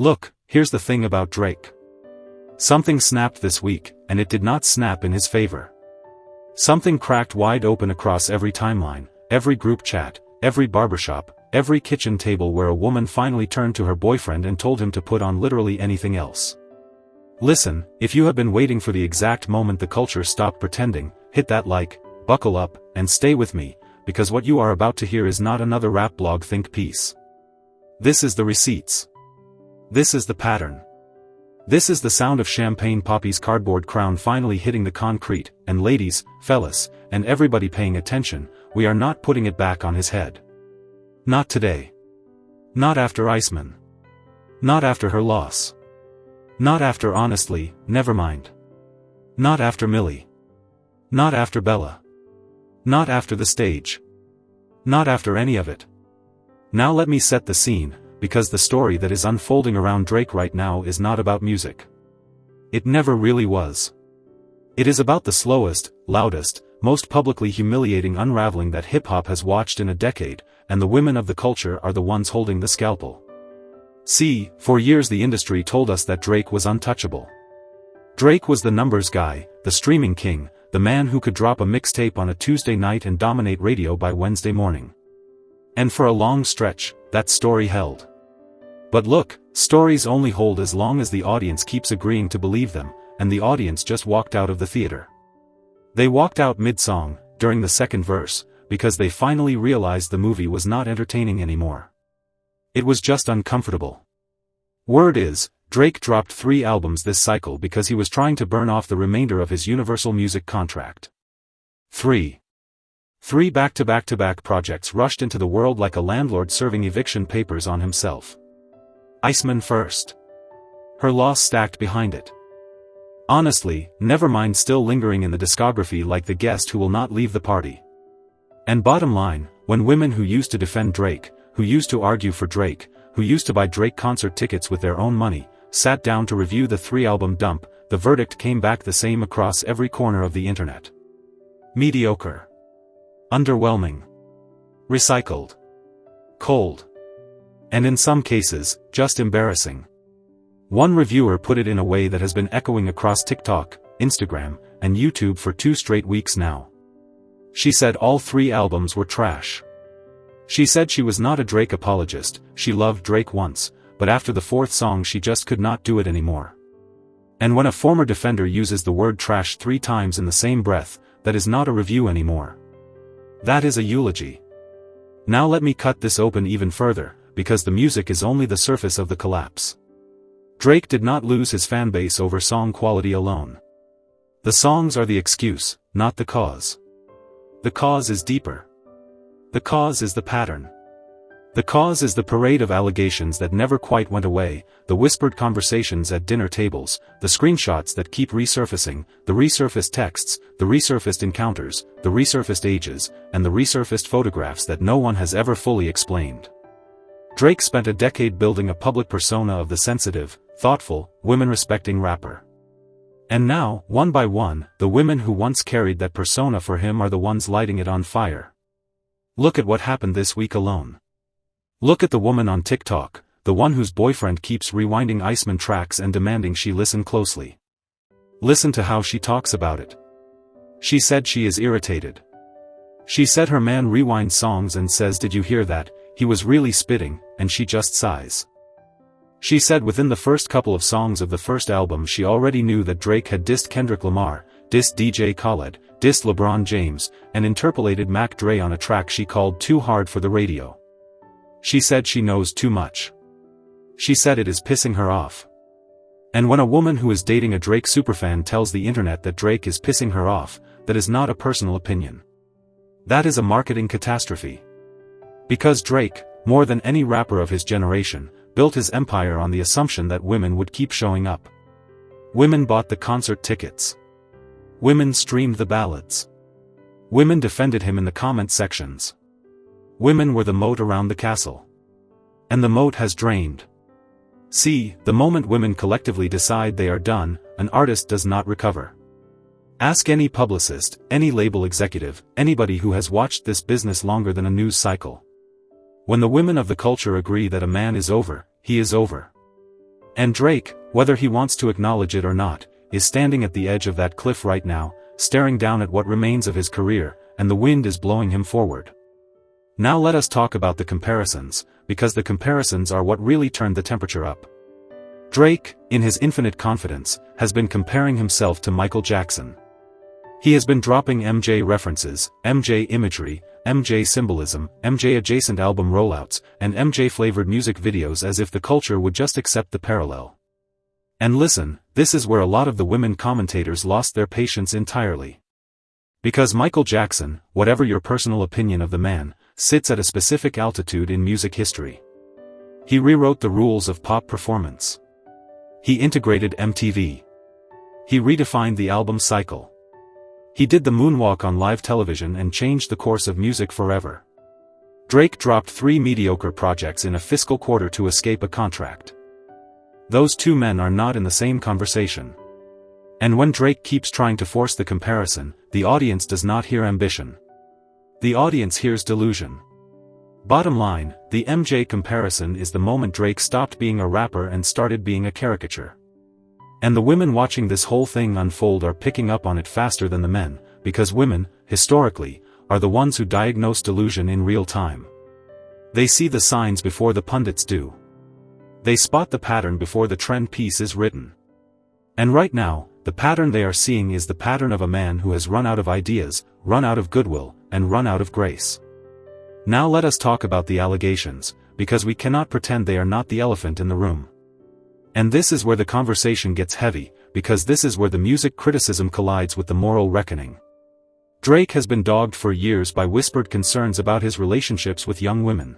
Look, here's the thing about Drake. Something snapped this week, and it did not snap in his favor. Something cracked wide open across every timeline, every group chat, every barbershop, every kitchen table where a woman finally turned to her boyfriend and told him to put on literally anything else. Listen, if you have been waiting for the exact moment the culture stopped pretending, hit that like, buckle up, and stay with me, because what you are about to hear is not another rap blog think piece. This is the receipts. This is the pattern. This is the sound of Champagne Papi's cardboard crown finally hitting the concrete, and ladies, fellas, and everybody paying attention, we are not putting it back on his head. Not today. Not after Iceman. Not after her loss. Not after honestly, never mind. Not after Millie. Not after Bella. Not after the stage. Not after any of it. Now let me set the scene, because the story that is unfolding around Drake right now is not about music. It never really was. It is about the slowest, loudest, most publicly humiliating unraveling that hip-hop has watched in a decade, and the women of the culture are the ones holding the scalpel. See, for years the industry told us that Drake was untouchable. Drake was the numbers guy, the streaming king, the man who could drop a mixtape on a Tuesday night and dominate radio by Wednesday morning. And for a long stretch, that story held. But look, stories only hold as long as the audience keeps agreeing to believe them, and the audience just walked out of the theater. They walked out mid-song, during the second verse, because they finally realized the movie was not entertaining anymore. It was just uncomfortable. Word is, Drake dropped 3 albums this cycle because he was trying to burn off the remainder of his Universal Music contract. 3 back-to-back-to-back projects rushed into the world like a landlord serving eviction papers on himself. Iceman first. Her loss stacked behind it. Honestly, Nevermind still lingering in the discography like the guest who will not leave the party. And bottom line, when women who used to defend Drake, who used to argue for Drake, who used to buy Drake concert tickets with their own money, sat down to review the 3-album dump, the verdict came back the same across every corner of the internet. Mediocre. Underwhelming. Recycled. Cold. And in some cases, just embarrassing. One reviewer put it in a way that has been echoing across TikTok, Instagram, and YouTube for 2 straight weeks now. She said all 3 albums were trash. She said she was not a Drake apologist, she loved Drake once, but after the 4th song she just could not do it anymore. And when a former defender uses the word trash 3 times in the same breath, that is not a review anymore. That is a eulogy. Now let me cut this open even further, because the music is only the surface of the collapse. Drake did not lose his fanbase over song quality alone. The songs are the excuse, not the cause. The cause is deeper. The cause is the pattern. The cause is the parade of allegations that never quite went away, the whispered conversations at dinner tables, the screenshots that keep resurfacing, the resurfaced texts, the resurfaced encounters, the resurfaced ages, and the resurfaced photographs that no one has ever fully explained. Drake spent a decade building a public persona of the sensitive, thoughtful, women-respecting rapper. And now, one by one, the women who once carried that persona for him are the ones lighting it on fire. Look at what happened this week alone. Look at the woman on TikTok, the one whose boyfriend keeps rewinding Iceman tracks and demanding she listen closely. Listen to how she talks about it. She said she is irritated. She said her man rewinds songs and says, "Did you hear that? He was really spitting," and she just sighs. She said within the first couple of songs of the first album she already knew that Drake had dissed Kendrick Lamar, dissed DJ Khaled, dissed LeBron James, and interpolated Mac Dre on a track she called Too Hard for the Radio. She said she knows too much. She said it is pissing her off. And when a woman who is dating a Drake superfan tells the internet that Drake is pissing her off, that is not a personal opinion. That is a marketing catastrophe. Because Drake, more than any rapper of his generation, built his empire on the assumption that women would keep showing up. Women bought the concert tickets. Women streamed the ballads. Women defended him in the comment sections. Women were the moat around the castle. And the moat has drained. See, the moment women collectively decide they are done, an artist does not recover. Ask any publicist, any label executive, anybody who has watched this business longer than a news cycle. When the women of the culture agree that a man is over, he is over. And Drake, whether he wants to acknowledge it or not, is standing at the edge of that cliff right now, staring down at what remains of his career, and the wind is blowing him forward. Now let us talk about the comparisons, because the comparisons are what really turned the temperature up. Drake, in his infinite confidence, has been comparing himself to Michael Jackson. He has been dropping MJ references, MJ imagery, MJ symbolism, MJ-adjacent album rollouts, and MJ-flavored music videos as if the culture would just accept the parallel. And listen, this is where a lot of the women commentators lost their patience entirely. Because Michael Jackson, whatever your personal opinion of the man, sits at a specific altitude in music history. He rewrote the rules of pop performance. He integrated MTV. He redefined the album cycle. He did the moonwalk on live television and changed the course of music forever. Drake dropped 3 mediocre projects in a fiscal quarter to escape a contract. Those two men are not in the same conversation. And when Drake keeps trying to force the comparison, the audience does not hear ambition. The audience hears delusion. Bottom line, the MJ comparison is the moment Drake stopped being a rapper and started being a caricature. And the women watching this whole thing unfold are picking up on it faster than the men, because women, historically, are the ones who diagnose delusion in real time. They see the signs before the pundits do. They spot the pattern before the trend piece is written. And right now, the pattern they are seeing is the pattern of a man who has run out of ideas, run out of goodwill, and run out of grace. Now let us talk about the allegations, because we cannot pretend they are not the elephant in the room. And this is where the conversation gets heavy, because this is where the music criticism collides with the moral reckoning. Drake has been dogged for years by whispered concerns about his relationships with young women.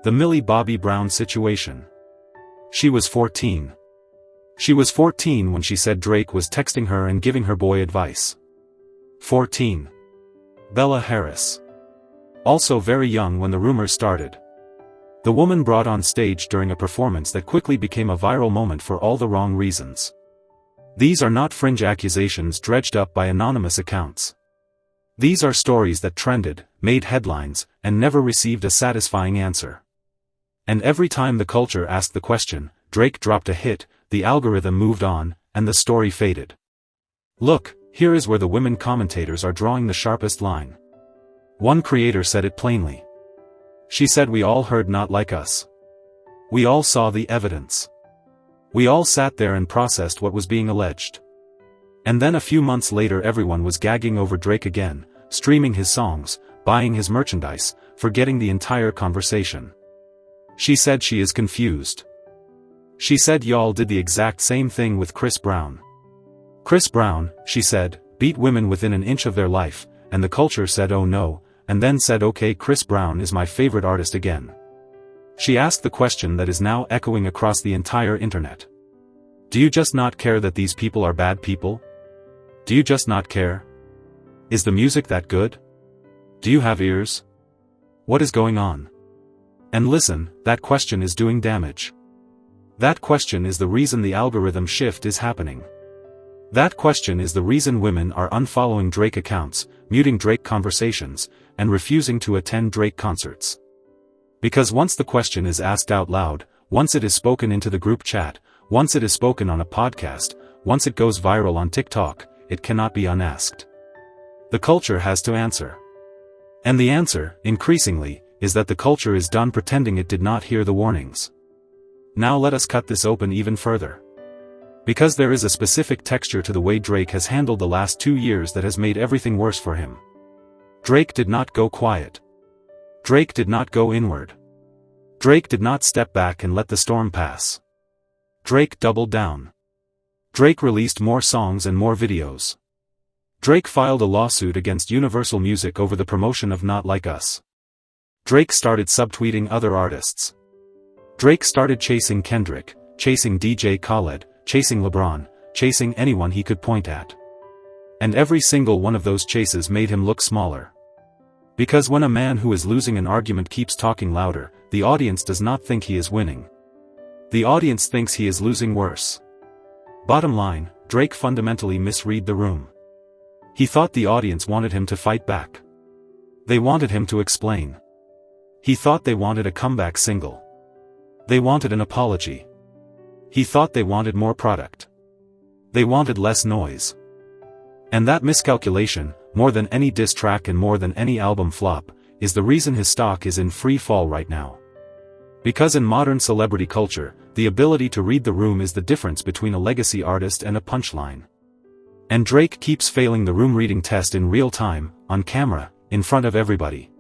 The Millie Bobby Brown situation. She was 14. She was 14 when she said Drake was texting her and giving her boy advice. 14. Bella Harris. Also very young when the rumors started. The woman brought on stage during a performance that quickly became a viral moment for all the wrong reasons. These are not fringe accusations dredged up by anonymous accounts. These are stories that trended, made headlines, and never received a satisfying answer. And every time the culture asked the question, Drake dropped a hit, the algorithm moved on, and the story faded. Look, here is where the women commentators are drawing the sharpest line. One creator said it plainly. She said we all heard "Not Like Us." We all saw the evidence. We all sat there and processed what was being alleged. And then a few months later everyone was gagging over Drake again, streaming his songs, buying his merchandise, forgetting the entire conversation. She said she is confused. She said y'all did the exact same thing with Chris Brown. Chris Brown, she said, beat women within an inch of their life, and the culture said oh no, and then said okay Chris Brown is my favorite artist again. She asked the question that is now echoing across the entire internet. Do you just not care that these people are bad people? Do you just not care? Is the music that good? Do you have ears? What is going on? And listen, that question is doing damage. That question is the reason the algorithm shift is happening. That question is the reason women are unfollowing Drake accounts, muting Drake conversations, and refusing to attend Drake concerts. Because once the question is asked out loud, once it is spoken into the group chat, once it is spoken on a podcast, once it goes viral on TikTok, it cannot be unasked. The culture has to answer. And the answer, increasingly, is that the culture is done pretending it did not hear the warnings. Now let us cut this open even further. Because there is a specific texture to the way Drake has handled the last 2 years that has made everything worse for him. Drake did not go quiet. Drake did not go inward. Drake did not step back and let the storm pass. Drake doubled down. Drake released more songs and more videos. Drake filed a lawsuit against Universal Music over the promotion of Not Like Us. Drake started subtweeting other artists. Drake started chasing Kendrick, chasing DJ Khaled, chasing LeBron, chasing anyone he could point at. And every single one of those chases made him look smaller. Because when a man who is losing an argument keeps talking louder, the audience does not think he is winning. The audience thinks he is losing worse. Bottom line, Drake fundamentally misread the room. He thought the audience wanted him to fight back. They wanted him to explain. He thought they wanted a comeback single. They wanted an apology. He thought they wanted more product. They wanted less noise. And that miscalculation, more than any diss track and more than any album flop, is the reason his stock is in free fall right now. Because in modern celebrity culture, the ability to read the room is the difference between a legacy artist and a punchline. And Drake keeps failing the room reading test in real time, on camera, in front of everybody.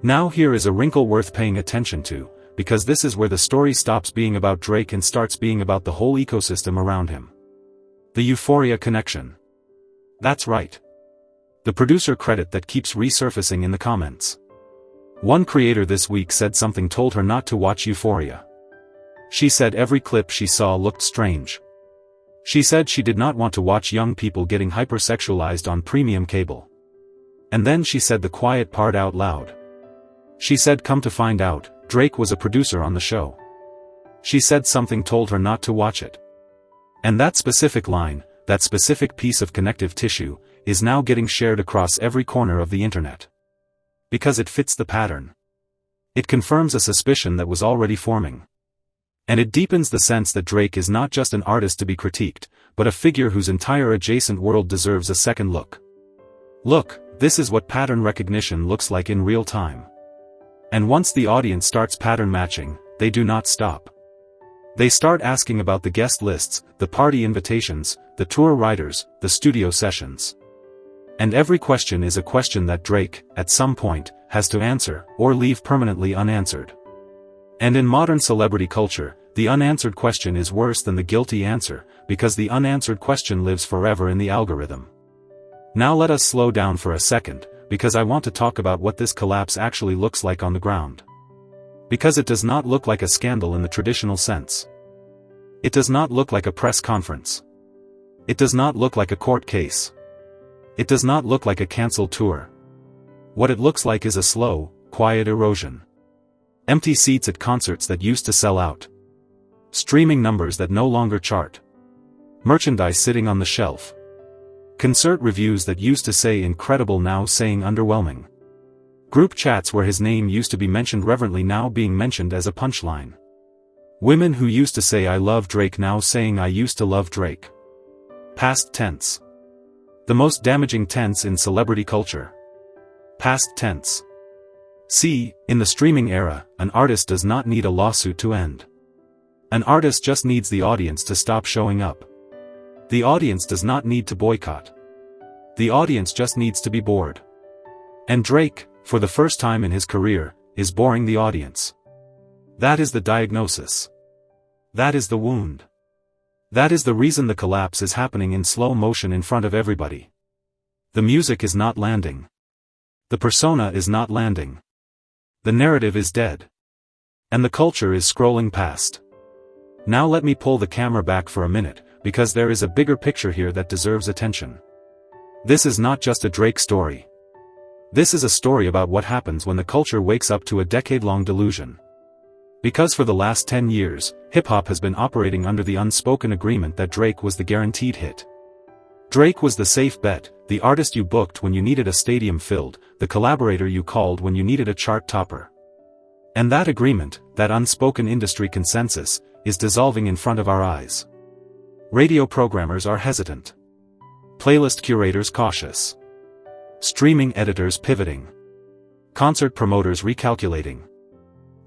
Now here is a wrinkle worth paying attention to, because this is where the story stops being about Drake and starts being about the whole ecosystem around him. The Euphoria connection. That's right. The producer credit that keeps resurfacing in the comments. One creator this week said something told her not to watch Euphoria. She said every clip she saw looked strange. She said she did not want to watch young people getting hypersexualized on premium cable. And then she said the quiet part out loud. She said come to find out, Drake was a producer on the show. She said something told her not to watch it. And that specific line, that specific piece of connective tissue, is now getting shared across every corner of the internet. Because it fits the pattern. It confirms a suspicion that was already forming. And it deepens the sense that Drake is not just an artist to be critiqued, but a figure whose entire adjacent world deserves a second look. Look, this is what pattern recognition looks like in real time. And once the audience starts pattern matching, they do not stop. They start asking about the guest lists, the party invitations, the tour riders, the studio sessions. And every question is a question that Drake, at some point, has to answer, or leave permanently unanswered. And in modern celebrity culture, the unanswered question is worse than the guilty answer, because the unanswered question lives forever in the algorithm. Now let us slow down for a second, because I want to talk about what this collapse actually looks like on the ground. Because it does not look like a scandal in the traditional sense. It does not look like a press conference. It does not look like a court case. It does not look like a cancelled tour. What it looks like is a slow, quiet erosion. Empty seats at concerts that used to sell out. Streaming numbers that no longer chart. Merchandise sitting on the shelf. Concert reviews that used to say incredible now saying underwhelming. Group chats where his name used to be mentioned reverently now being mentioned as a punchline. Women who used to say I love Drake now saying I used to love Drake. Past tense. The most damaging tense in celebrity culture. Past tense. See, in the streaming era, an artist does not need a lawsuit to end. An artist just needs the audience to stop showing up. The audience does not need to boycott. The audience just needs to be bored. And Drake, for the first time in his career, is boring the audience. That is the diagnosis. That is the wound. That is the reason the collapse is happening in slow motion in front of everybody. The music is not landing. The persona is not landing. The narrative is dead. And the culture is scrolling past. Now let me pull the camera back for a minute, because there is a bigger picture here that deserves attention. This is not just a Drake story. This is a story about what happens when the culture wakes up to a decade-long delusion. Because for the last 10 years, hip-hop has been operating under the unspoken agreement that Drake was the guaranteed hit. Drake was the safe bet, the artist you booked when you needed a stadium filled, the collaborator you called when you needed a chart topper. And that agreement, that unspoken industry consensus, is dissolving in front of our eyes. Radio programmers are hesitant. Playlist curators cautious. Streaming editors pivoting. Concert promoters recalculating.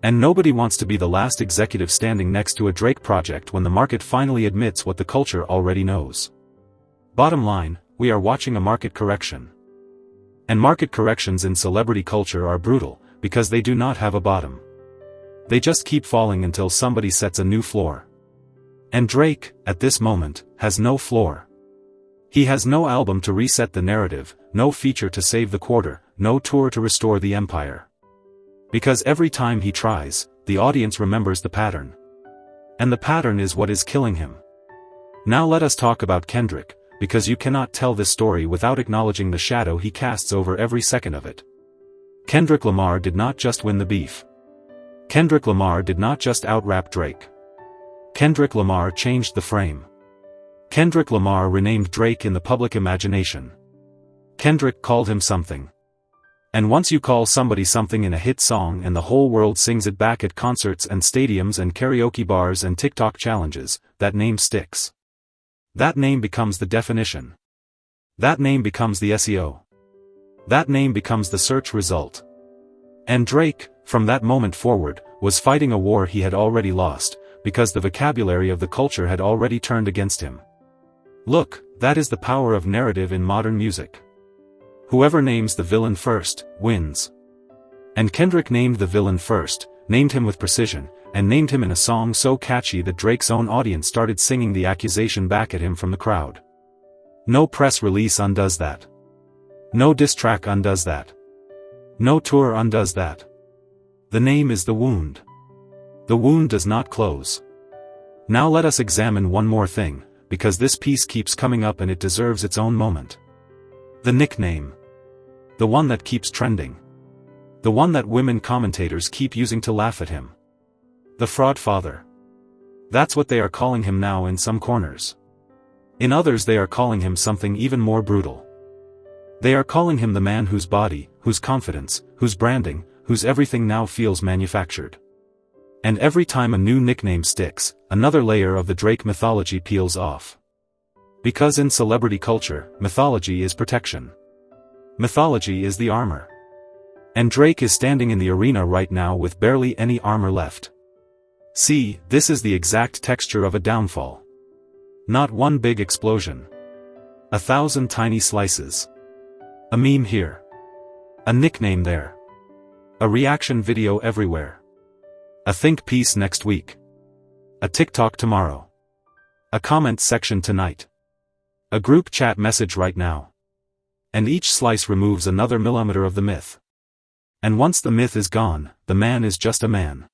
And nobody wants to be the last executive standing next to a Drake project when the market finally admits what the culture already knows. Bottom line, we are watching a market correction. And market corrections in celebrity culture are brutal, because they do not have a bottom. They just keep falling until somebody sets a new floor. And Drake, at this moment, has no floor. He has no album to reset the narrative, no feature to save the quarter, no tour to restore the empire. Because every time he tries, the audience remembers the pattern. And the pattern is what is killing him. Now let us talk about Kendrick, because you cannot tell this story without acknowledging the shadow he casts over every second of it. Kendrick Lamar did not just win the beef. Kendrick Lamar did not just out-rap Drake. Kendrick Lamar changed the frame. Kendrick Lamar renamed Drake in the public imagination. Kendrick called him something. And once you call somebody something in a hit song and the whole world sings it back at concerts and stadiums and karaoke bars and TikTok challenges, that name sticks. That name becomes the definition. That name becomes the SEO. That name becomes the search result. And Drake, from that moment forward, was fighting a war he had already lost, because the vocabulary of the culture had already turned against him. Look, that is the power of narrative in modern music. Whoever names the villain first, wins. And Kendrick named the villain first, named him with precision, and named him in a song so catchy that Drake's own audience started singing the accusation back at him from the crowd. No press release undoes that. No diss track undoes that. No tour undoes that. The name is the wound. The wound does not close. Now let us examine one more thing, because this piece keeps coming up and it deserves its own moment. The nickname. The one that keeps trending. The one that women commentators keep using to laugh at him. The Fraudfather. That's what they are calling him now in some corners. In others they are calling him something even more brutal. They are calling him the man whose body, whose confidence, whose branding, whose everything now feels manufactured. And every time a new nickname sticks, another layer of the Drake mythology peels off. Because in celebrity culture, mythology is protection. Mythology is the armor. And Drake is standing in the arena right now with barely any armor left. See, this is the exact texture of a downfall. Not one big explosion. 1,000 tiny slices. A meme here. A nickname there. A reaction video everywhere. A think piece next week. A TikTok tomorrow. A comment section tonight. A group chat message right now. And each slice removes another millimeter of the myth. And once the myth is gone, the man is just a man.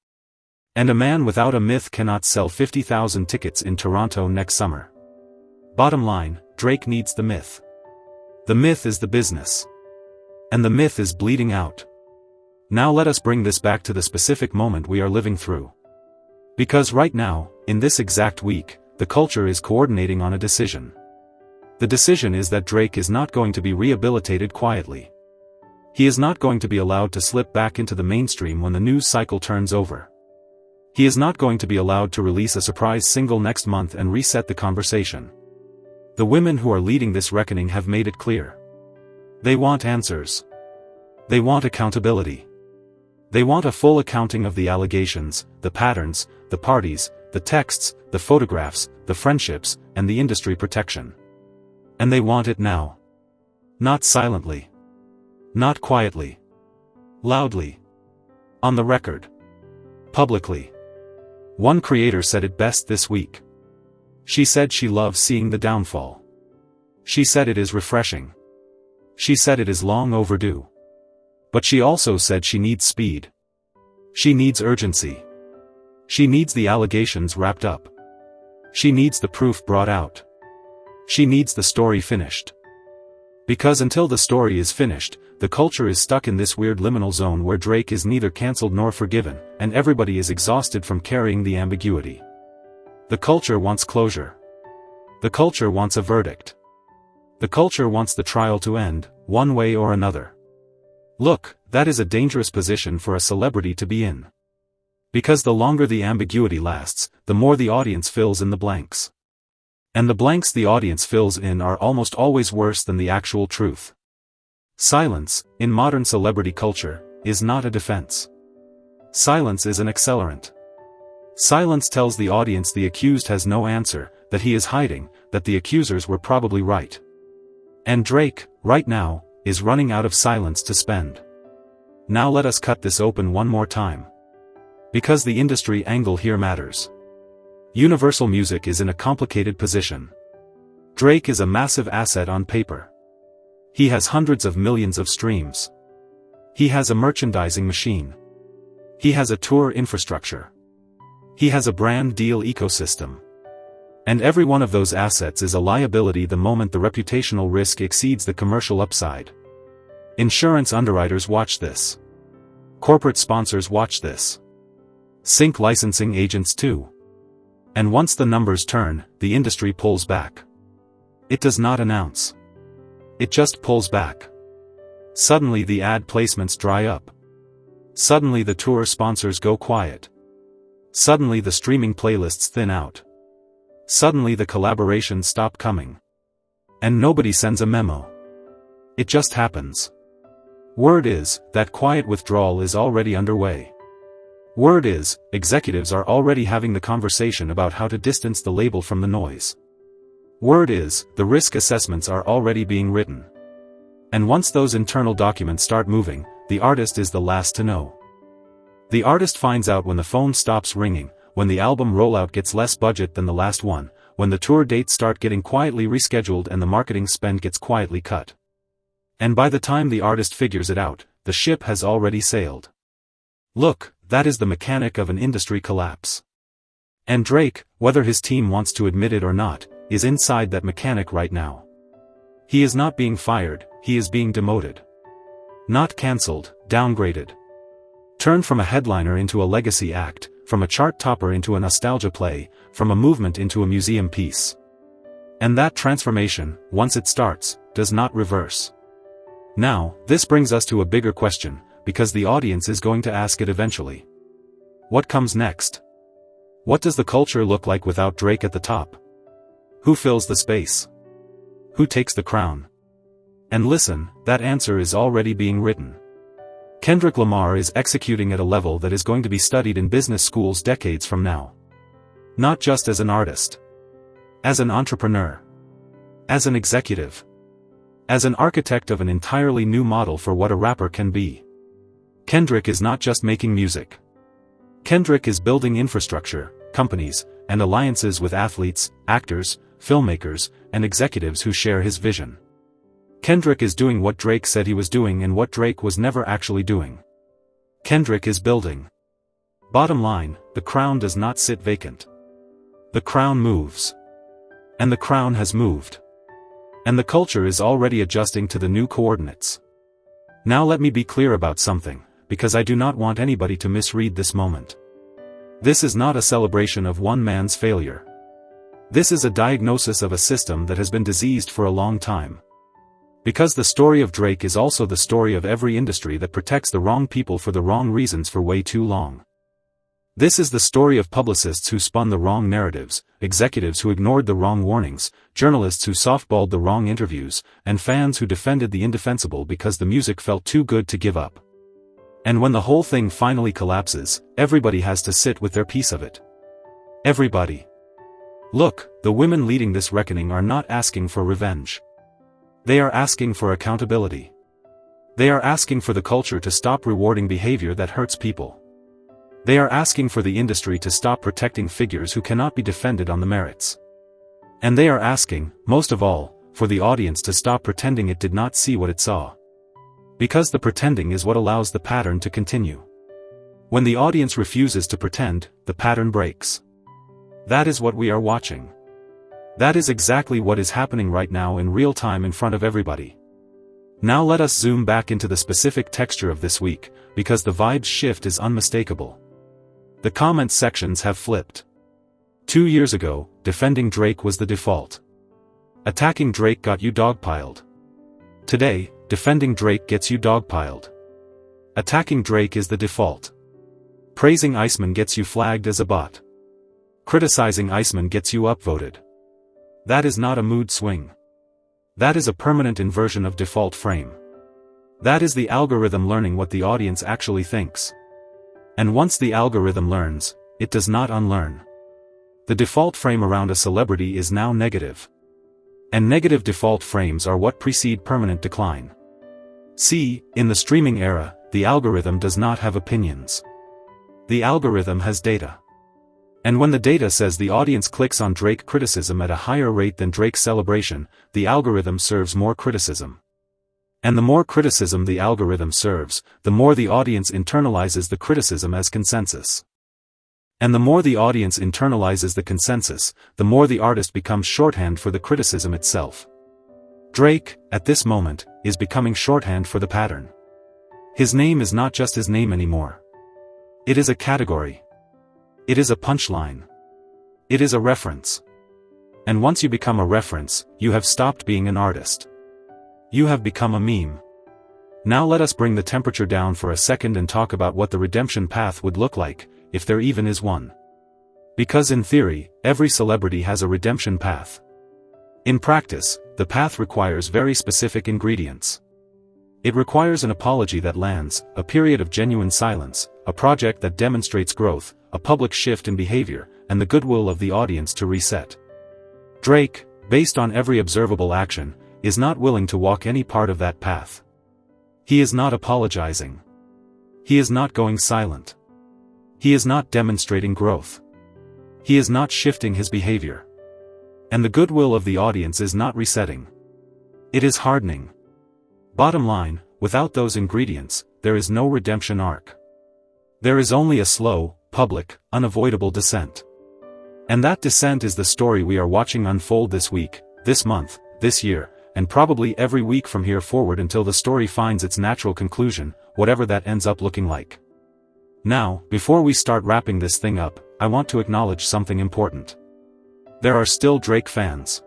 And a man without a myth cannot sell 50,000 tickets in Toronto next summer. Bottom line, Drake needs the myth. The myth is the business. And the myth is bleeding out. Now let us bring this back to the specific moment we are living through. Because right now, in this exact week, the culture is coordinating on a decision. The decision is that Drake is not going to be rehabilitated quietly. He is not going to be allowed to slip back into the mainstream when the news cycle turns over. He is not going to be allowed to release a surprise single next month and reset the conversation. The women who are leading this reckoning have made it clear. They want answers. They want accountability. They want a full accounting of the allegations, the patterns, the parties, the texts, the photographs, the friendships, and the industry protection. And they want it now. Not silently. Not quietly. Loudly. On the record. Publicly. One creator said it best this week. She said she loves seeing the downfall. She said it is refreshing. She said it is long overdue. But she also said she needs speed. She needs urgency. She needs the allegations wrapped up. She needs the proof brought out. She needs the story finished. Because until the story is finished, the culture is stuck in this weird liminal zone where Drake is neither cancelled nor forgiven, and everybody is exhausted from carrying the ambiguity. The culture wants closure. The culture wants a verdict. The culture wants the trial to end, one way or another. Look, that is a dangerous position for a celebrity to be in. Because the longer the ambiguity lasts, the more the audience fills in the blanks. And the blanks the audience fills in are almost always worse than the actual truth. Silence, in modern celebrity culture, is not a defense. Silence is an accelerant. Silence tells the audience the accused has no answer, that he is hiding, that the accusers were probably right. And Drake, right now, is running out of silence to spend. Now let us cut this open one more time. Because the industry angle here matters. Universal Music is in a complicated position. Drake is a massive asset on paper. He has hundreds of millions of streams. He has a merchandising machine. He has a tour infrastructure. He has a brand deal ecosystem. And every one of those assets is a liability the moment the reputational risk exceeds the commercial upside. Insurance underwriters watch this. Corporate sponsors watch this. Sync licensing agents too. And once the numbers turn, the industry pulls back. It does not announce. It just pulls back. Suddenly the ad placements dry up. Suddenly the tour sponsors go quiet. Suddenly the streaming playlists thin out. Suddenly the collaborations stop coming. And nobody sends a memo. It just happens. Word is, that quiet withdrawal is already underway. Word is, executives are already having the conversation about how to distance the label from the noise. Word is, the risk assessments are already being written. And once those internal documents start moving, the artist is the last to know. The artist finds out when the phone stops ringing, when the album rollout gets less budget than the last one, when the tour dates start getting quietly rescheduled and the marketing spend gets quietly cut. And by the time the artist figures it out, the ship has already sailed. Look, that is the mechanic of an industry collapse. And Drake, whether his team wants to admit it or not, is inside that mechanic right now. He is not being fired, he is being demoted. Not cancelled, downgraded. Turned from a headliner into a legacy act, from a chart topper into a nostalgia play, from a movement into a museum piece. And that transformation, once it starts, does not reverse. Now, this brings us to a bigger question, because the audience is going to ask it eventually. What comes next? What does the culture look like without Drake at the top? Who fills the space? Who takes the crown? And listen, that answer is already being written. Kendrick Lamar is executing at a level that is going to be studied in business schools decades from now. Not just as an artist. As an entrepreneur. As an executive. As an architect of an entirely new model for what a rapper can be. Kendrick is not just making music. Kendrick is building infrastructure, companies, and alliances with athletes, actors, filmmakers, and executives who share his vision. Kendrick is doing what Drake said he was doing and what Drake was never actually doing. Kendrick is building. Bottom line, the crown does not sit vacant. The crown moves. And the crown has moved. And the culture is already adjusting to the new coordinates. Now let me be clear about something, because I do not want anybody to misread this moment. This is not a celebration of one man's failure. This is a diagnosis of a system that has been diseased for a long time. Because the story of Drake is also the story of every industry that protects the wrong people for the wrong reasons for way too long. This is the story of publicists who spun the wrong narratives, executives who ignored the wrong warnings, journalists who softballed the wrong interviews, and fans who defended the indefensible because the music felt too good to give up. And when the whole thing finally collapses, everybody has to sit with their piece of it. Everybody. Look, the women leading this reckoning are not asking for revenge. They are asking for accountability. They are asking for the culture to stop rewarding behavior that hurts people. They are asking for the industry to stop protecting figures who cannot be defended on the merits. And they are asking, most of all, for the audience to stop pretending it did not see what it saw. Because the pretending is what allows the pattern to continue. When the audience refuses to pretend, the pattern breaks. That is what we are watching. That is exactly what is happening right now in real time in front of everybody. Now let us zoom back into the specific texture of this week, because the vibe's shift is unmistakable. The comment sections have flipped. 2 years ago, defending Drake was the default. Attacking Drake got you dogpiled. Today, defending Drake gets you dogpiled. Attacking Drake is the default. Praising Iceman gets you flagged as a bot. Criticizing Iceman gets you upvoted. That is not a mood swing. That is a permanent inversion of default frame. That is the algorithm learning what the audience actually thinks. And once the algorithm learns, it does not unlearn. The default frame around a celebrity is now negative. And negative default frames are what precede permanent decline. See, in the streaming era, the algorithm does not have opinions. The algorithm has data. And when the data says the audience clicks on Drake criticism at a higher rate than Drake's celebration, the algorithm serves more criticism. And the more criticism the algorithm serves, the more the audience internalizes the criticism as consensus. And the more the audience internalizes the consensus, the more the artist becomes shorthand for the criticism itself. Drake, at this moment, is becoming shorthand for the pattern. His name is not just his name anymore. It is a category. It is a punchline. It is a reference. And once you become a reference, you have stopped being an artist. You have become a meme. Now let us bring the temperature down for a second and talk about what the redemption path would look like, if there even is one. Because in theory, every celebrity has a redemption path. In practice, the path requires very specific ingredients. It requires an apology that lands, a period of genuine silence, a project that demonstrates growth, a public shift in behavior, and the goodwill of the audience to reset. Drake, based on every observable action, is not willing to walk any part of that path. He is not apologizing. He is not going silent. He is not demonstrating growth. He is not shifting his behavior. And the goodwill of the audience is not resetting. It is hardening. Bottom line, without those ingredients, there is no redemption arc. There is only a slow, public, unavoidable descent. And that descent is the story we are watching unfold this week, this month, this year, and probably every week from here forward until the story finds its natural conclusion, whatever that ends up looking like. Now, before we start wrapping this thing up, I want to acknowledge something important. There are still Drake fans.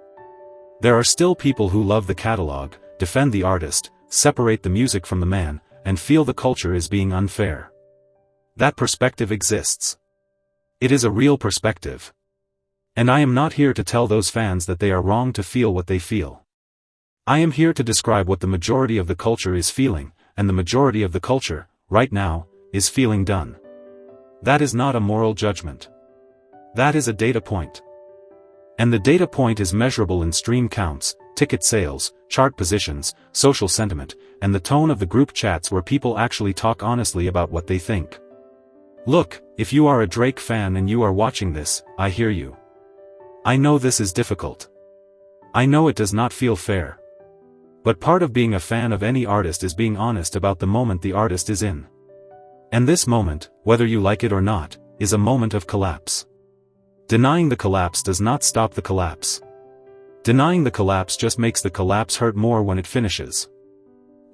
There are still people who love the catalog, defend the artist, separate the music from the man, and feel the culture is being unfair. That perspective exists. It is a real perspective. And I am not here to tell those fans that they are wrong to feel what they feel. I am here to describe what the majority of the culture is feeling, and the majority of the culture, right now, is feeling done. That is not a moral judgment. That is a data point. And the data point is measurable in stream counts, ticket sales, chart positions, social sentiment, and the tone of the group chats where people actually talk honestly about what they think. Look, if you are a Drake fan and you are watching this, I hear you. I know this is difficult. I know it does not feel fair. But part of being a fan of any artist is being honest about the moment the artist is in. And this moment, whether you like it or not, is a moment of collapse. Denying the collapse does not stop the collapse. Denying the collapse just makes the collapse hurt more when it finishes.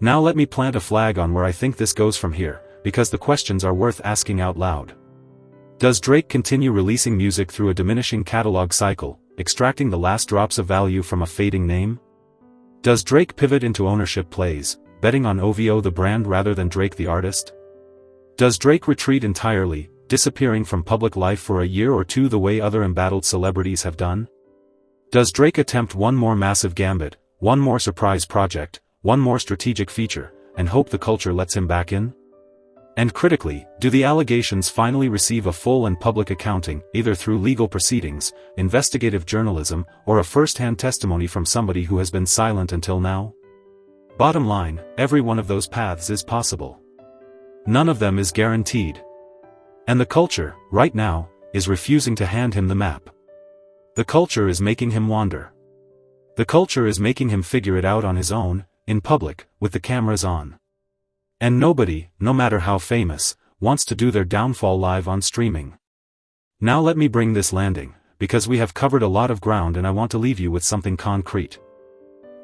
Now let me plant a flag on where I think this goes from here, because the questions are worth asking out loud. Does Drake continue releasing music through a diminishing catalog cycle, extracting the last drops of value from a fading name? Does Drake pivot into ownership plays, betting on OVO the brand rather than Drake the artist? Does Drake retreat entirely, disappearing from public life for a year or two the way other embattled celebrities have done? Does Drake attempt one more massive gambit, one more surprise project, one more strategic feature, and hope the culture lets him back in? And critically, do the allegations finally receive a full and public accounting, either through legal proceedings, investigative journalism, or a first-hand testimony from somebody who has been silent until now? Bottom line, every one of those paths is possible. None of them is guaranteed. And the culture, right now, is refusing to hand him the map. The culture is making him wander. The culture is making him figure it out on his own, in public, with the cameras on. And nobody, no matter how famous, wants to do their downfall live on streaming. Now let me bring this landing, because we have covered a lot of ground and I want to leave you with something concrete.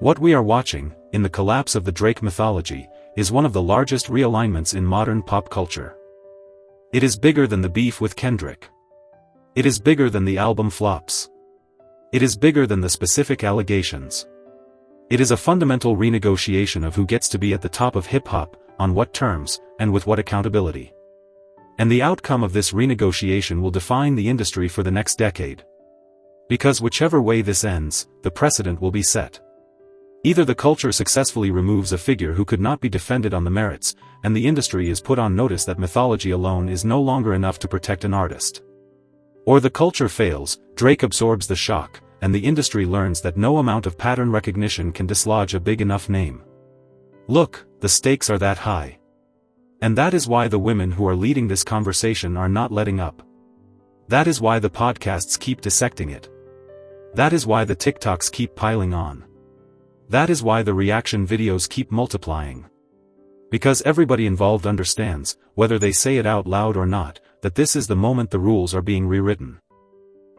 What we are watching, in the collapse of the Drake mythology, is one of the largest realignments in modern pop culture. It is bigger than the beef with Kendrick. It is bigger than the album flops. It is bigger than the specific allegations. It is a fundamental renegotiation of who gets to be at the top of hip-hop, on what terms, and with what accountability. And the outcome of this renegotiation will define the industry for the next decade. Because whichever way this ends, the precedent will be set. Either the culture successfully removes a figure who could not be defended on the merits, and the industry is put on notice that mythology alone is no longer enough to protect an artist. Or the culture fails, Drake absorbs the shock, and the industry learns that no amount of pattern recognition can dislodge a big enough name. Look, the stakes are that high. And that is why the women who are leading this conversation are not letting up. That is why the podcasts keep dissecting it. That is why the TikToks keep piling on. That is why the reaction videos keep multiplying. Because everybody involved understands, whether they say it out loud or not, that this is the moment the rules are being rewritten.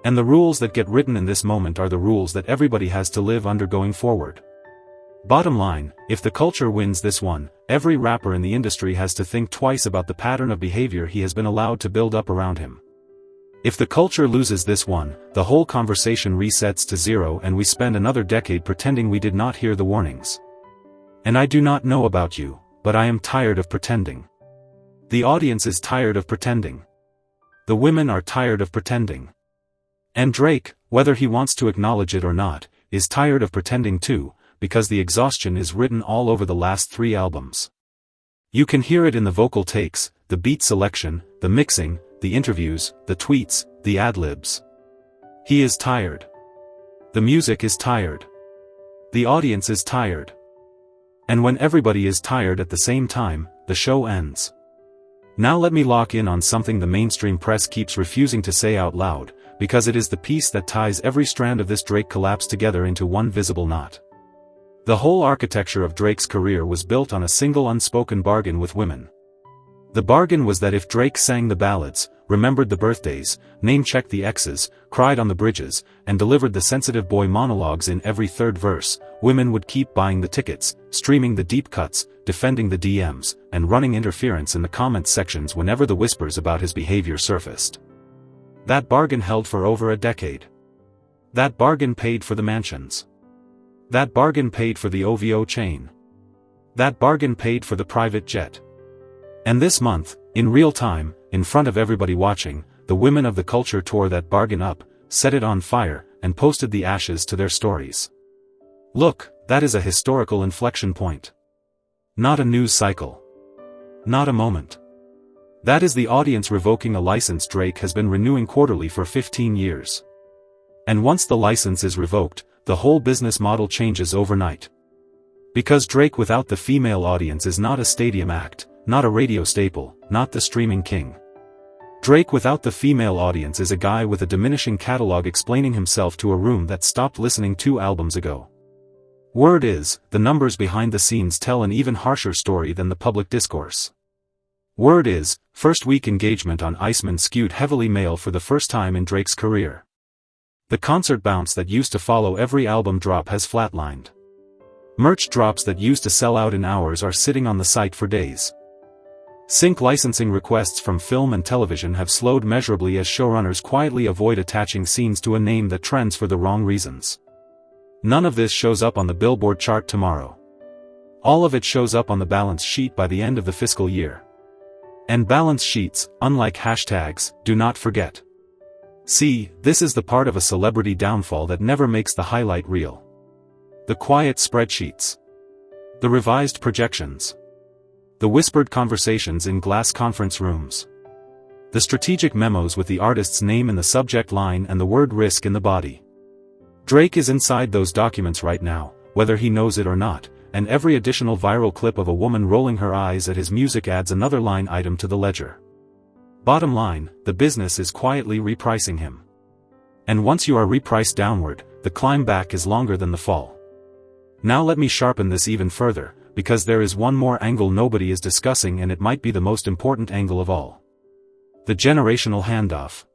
And the rules that get written in this moment are the rules that everybody has to live under going forward. Bottom line, if the culture wins this one, every rapper in the industry has to think twice about the pattern of behavior he has been allowed to build up around him. If the culture loses this one, the whole conversation resets to zero and we spend another decade pretending we did not hear the warnings. And I do not know about you, but I am tired of pretending. The audience is tired of pretending. The women are tired of pretending. And Drake, whether he wants to acknowledge it or not, is tired of pretending too, because the exhaustion is written all over the last 3 albums. You can hear it in the vocal takes, the beat selection, the mixing, the interviews, the tweets, the ad-libs. He is tired. The music is tired. The audience is tired. And when everybody is tired at the same time, the show ends. Now let me lock in on something the mainstream press keeps refusing to say out loud, because it is the piece that ties every strand of this Drake collapse together into one visible knot. The whole architecture of Drake's career was built on a single unspoken bargain with women. The bargain was that if Drake sang the ballads, remembered the birthdays, name-checked the exes, cried on the bridges, and delivered the sensitive boy monologues in every 3rd verse, women would keep buying the tickets, streaming the deep cuts, defending the DMs, and running interference in the comment sections whenever the whispers about his behavior surfaced. That bargain held for over a decade. That bargain paid for the mansions. That bargain paid for the OVO chain. That bargain paid for the private jet. And this month, in real time, in front of everybody watching, the women of the culture tore that bargain up, set it on fire, and posted the ashes to their stories. Look, that is a historical inflection point. Not a news cycle. Not a moment. That is the audience revoking a license Drake has been renewing quarterly for 15 years. And once the license is revoked, the whole business model changes overnight. Because Drake without the female audience is not a stadium act, not a radio staple, not the streaming king. Drake without the female audience is a guy with a diminishing catalog explaining himself to a room that stopped listening 2 albums ago. Word is, the numbers behind the scenes tell an even harsher story than the public discourse. Word is, first-week engagement on Iceman skewed heavily male for the first time in Drake's career. The concert bounce that used to follow every album drop has flatlined. Merch drops that used to sell out in hours are sitting on the site for days. Sync licensing requests from film and television have slowed measurably as showrunners quietly avoid attaching scenes to a name that trends for the wrong reasons. None of this shows up on the Billboard chart tomorrow. All of it shows up on the balance sheet by the end of the fiscal year. And balance sheets, unlike hashtags, do not forget. See, this is the part of a celebrity downfall that never makes the highlight reel. The quiet spreadsheets. The revised projections. The whispered conversations in glass conference rooms. The strategic memos with the artist's name in the subject line and the word risk in the body. Drake is inside those documents right now, whether he knows it or not, and every additional viral clip of a woman rolling her eyes at his music adds another line item to the ledger. Bottom line, the business is quietly repricing him. And once you are repriced downward, the climb back is longer than the fall. Now let me sharpen this even further, because there is one more angle nobody is discussing and it might be the most important angle of all. The generational handoff.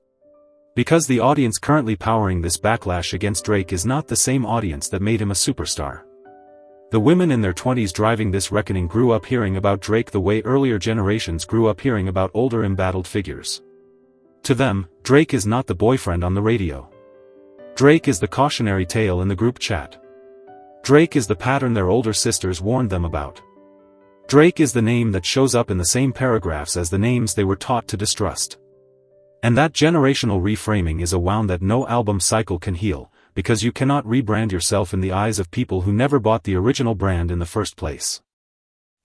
Because the audience currently powering this backlash against Drake is not the same audience that made him a superstar. The women in their 20s driving this reckoning grew up hearing about Drake the way earlier generations grew up hearing about older embattled figures. To them, Drake is not the boyfriend on the radio. Drake is the cautionary tale in the group chat. Drake is the pattern their older sisters warned them about. Drake is the name that shows up in the same paragraphs as the names they were taught to distrust. And that generational reframing is a wound that no album cycle can heal, because you cannot rebrand yourself in the eyes of people who never bought the original brand in the first place.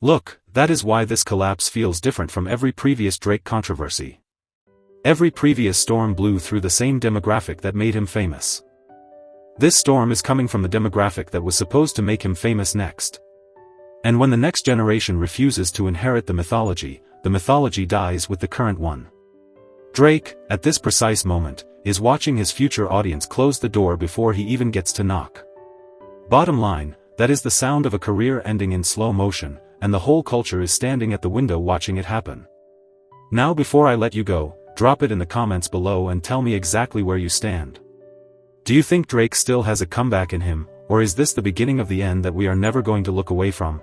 Look, that is why this collapse feels different from every previous Drake controversy. Every previous storm blew through the same demographic that made him famous. This storm is coming from the demographic that was supposed to make him famous next. And when the next generation refuses to inherit the mythology dies with the current one. Drake, at this precise moment, is watching his future audience close the door before he even gets to knock. Bottom line, that is the sound of a career ending in slow motion, and the whole culture is standing at the window watching it happen. Now before I let you go, drop it in the comments below and tell me exactly where you stand. Do you think Drake still has a comeback in him, or is this the beginning of the end that we are never going to look away from?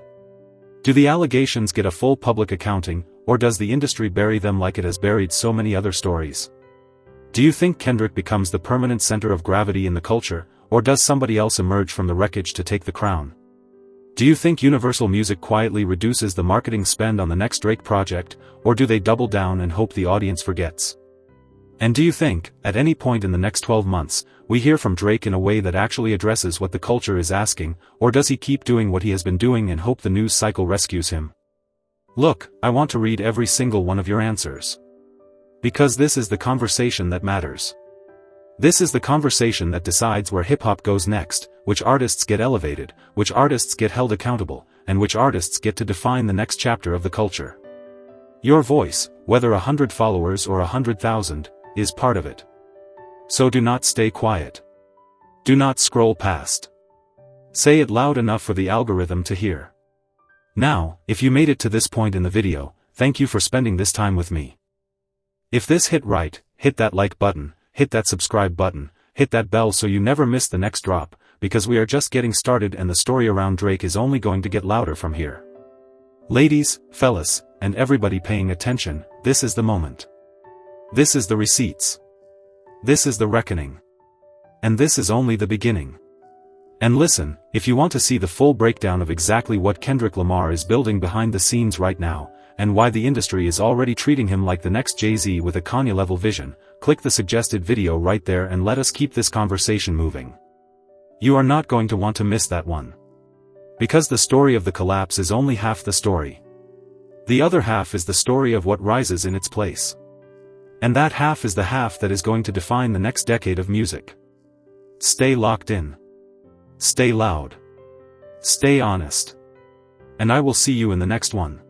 Do the allegations get a full public accounting, or does the industry bury them like it has buried so many other stories? Do you think Kendrick becomes the permanent center of gravity in the culture, or does somebody else emerge from the wreckage to take the crown? Do you think Universal Music quietly reduces the marketing spend on the next Drake project, or do they double down and hope the audience forgets? And do you think, at any point in the next 12 months, we hear from Drake in a way that actually addresses what the culture is asking, or does he keep doing what he has been doing and hope the news cycle rescues him? Look, I want to read every single one of your answers. Because this is the conversation that matters. This is the conversation that decides where hip-hop goes next, which artists get elevated, which artists get held accountable, and which artists get to define the next chapter of the culture. Your voice, whether 100 followers or 100,000, is part of it. So do not stay quiet. Do not scroll past. Say it loud enough for the algorithm to hear. Now, if you made it to this point in the video, thank you for spending this time with me. If this hit right, hit that like button, hit that subscribe button, hit that bell so you never miss the next drop, because we are just getting started and the story around Drake is only going to get louder from here. Ladies, fellas, and everybody paying attention, this is the moment. This is the receipts. This is the reckoning. And this is only the beginning. And listen, if you want to see the full breakdown of exactly what Kendrick Lamar is building behind the scenes right now, and why the industry is already treating him like the next Jay-Z with a Kanye-level vision, click the suggested video right there and let us keep this conversation moving. You are not going to want to miss that one. Because the story of the collapse is only half the story. The other half is the story of what rises in its place. And that half is the half that is going to define the next decade of music. Stay locked in. Stay loud. Stay honest. And I will see you in the next one.